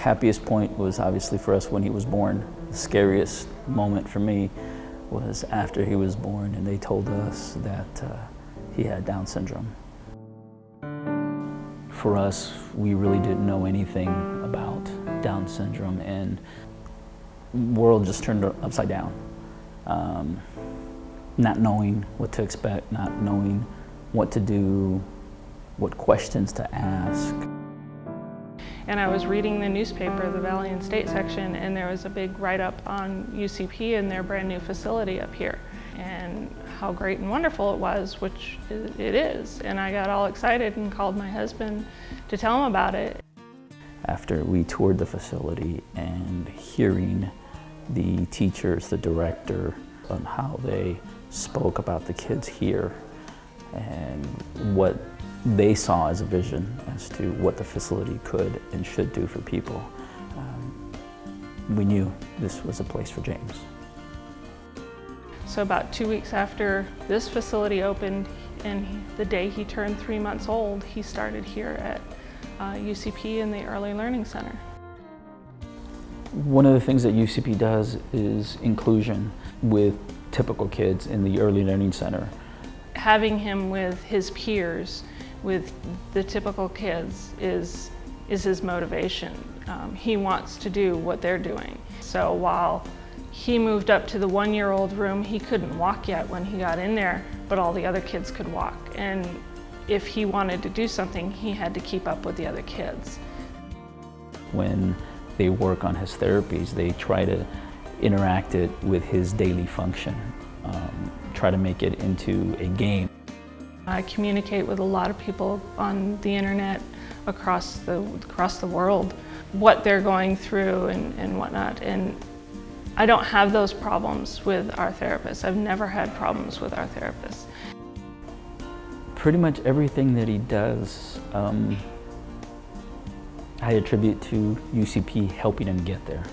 Happiest point was obviously for us when he was born. The scariest moment for me was after he was born and they told us that he had Down syndrome. For us, we really didn't know anything about Down syndrome, and the world just turned upside down. Not knowing what to expect, not knowing what to do, what questions to ask. And I was reading the newspaper, the Valley and State section, and there was a big write-up on UCP and their brand new facility up here, and how great and wonderful it was, which it is. And I got all excited and called my husband to tell him about it. After we toured the facility and hearing the teachers, the director, on how they spoke about the kids here and what they saw as a vision as to what the facility could and should do for people, we knew this was a place for Jaymes. So about 2 weeks after this facility opened, and the day he turned 3 months old, he started here at UCP in the Early Learning Center. One of the things that UCP does is inclusion with typical kids in the Early Learning Center. Having him with his peers, with the typical kids, is his motivation. He wants to do what they're doing. So while he moved up to the 1-year-old room, he couldn't walk yet when he got in there, but all the other kids could walk. And if he wanted to do something, he had to keep up with the other kids. When they work on his therapies, they try to interact it with his daily function, try to make it into a game. I communicate with a lot of people on the internet across the world, what they're going through and whatnot. And I don't have those problems with our therapists. I've never had problems with our therapists. Pretty much everything that he does, I attribute to UCP helping him get there.